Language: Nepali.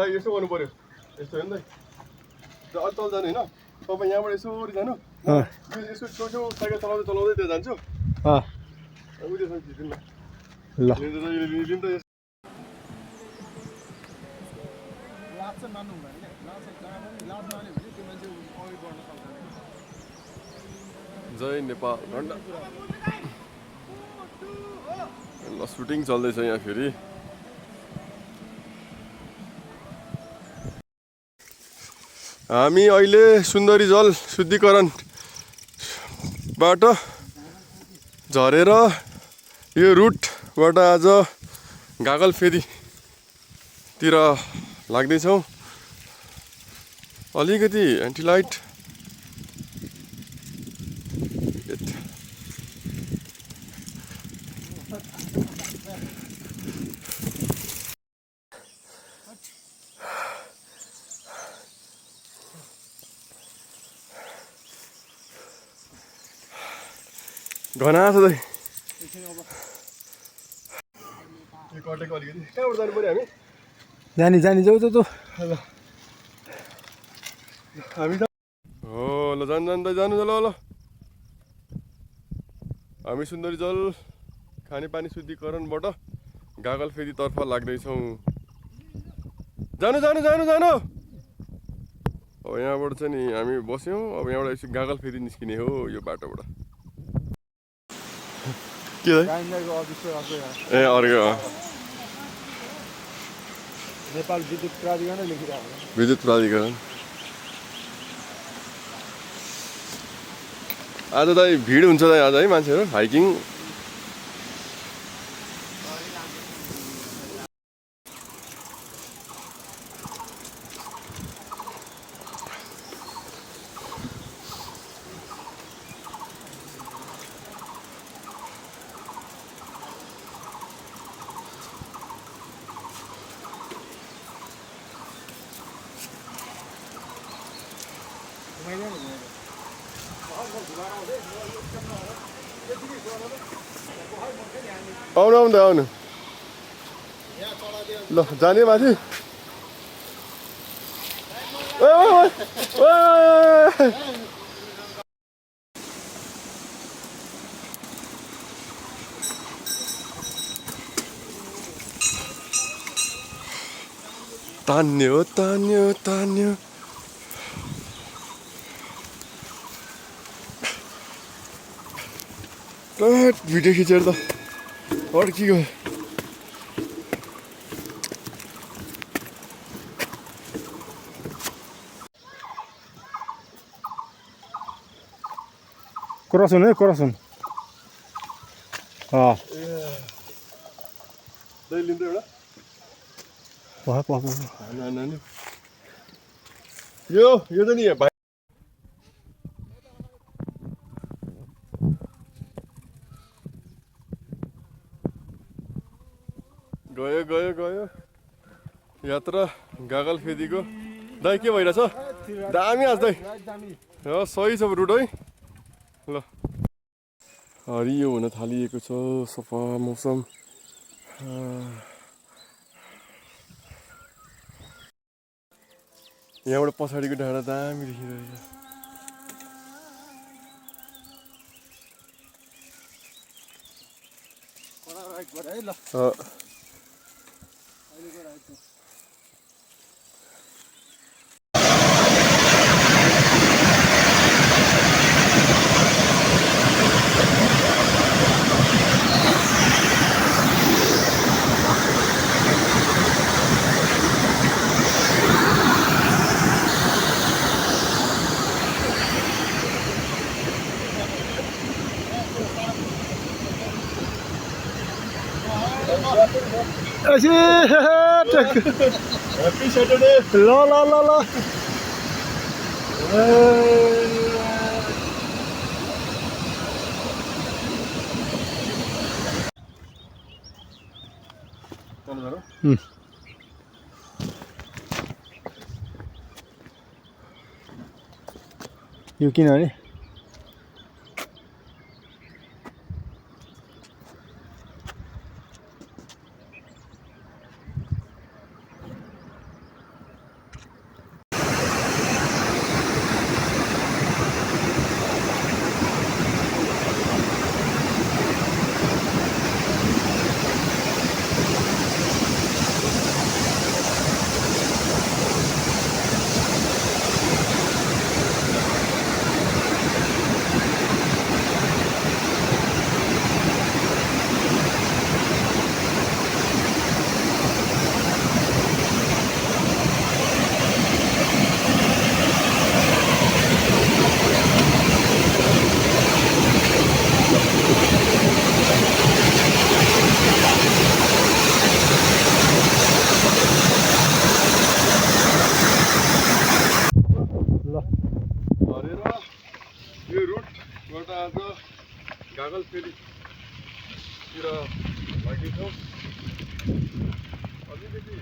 दाइ यसो गर्नु पर्यो यस्तो होइन दाइ अलि तल जानु होइन तपाईँ यहाँबाट यसो जानु यसो छेउ साइकल चलाउँदै चलाउँदै त्यो जान्छु उयोसँग झिक्नु ल लिनु त मान्नु हुँदैन जय नेपाल घण्टा ल सुटिङ चल्दैछ यहाँ फेरि हामी अहिले सुन्दरी जल शुद्धिकरणबाट झरेर यो रुटबाट आज गागलफेदीतिर लाग्दैछौँ अलिकति एन्टिलाइट घना छ दाइ कटेको अलिकति कहाँबाट जानु पर्यो हामी जानी जाऊ त हामी त हो ल जानु जानु ल ल हामी सुन्दरी जल खानेपानी शुद्धिकरणबाट गागलफेदीतर्फ लाग्दैछौँ जानु जानु जानु जानु अब यहाँबाट चाहिँ नि हामी बस्यौँ अब यहाँबाट एकछिन गागलफेदी निस्किने हो यो बाटोबाट के ए अर्को नेपाल विद्युत प्राधिकरण लेखिरहेको विद्युत प्राधिकरण आज दाइ भिड हुन्छ दाइ आज है मान्छेहरू हाइकिङ आउनु आउनु आउनु ल जाने माथि तान्यो तान्यो तान्यो भिडियो खिचेर त अड्कियो क्रसन है क्रसन लिँदै एउटा यो त नि भाइ गयो गयो गयो यात्रा गागलफेदीको दाइ के भइरहेछ दामी आज दाइ सही छ रुट है ल हरियो हुन थालिएको छ सफा मौसम यहाँबाट पछाडिको डाँडा दामी देखिरहेछ Happy Saturday. La la la la. यो किन अरे बाट आज गागल फेरीतिर लागेछौँ अलिकति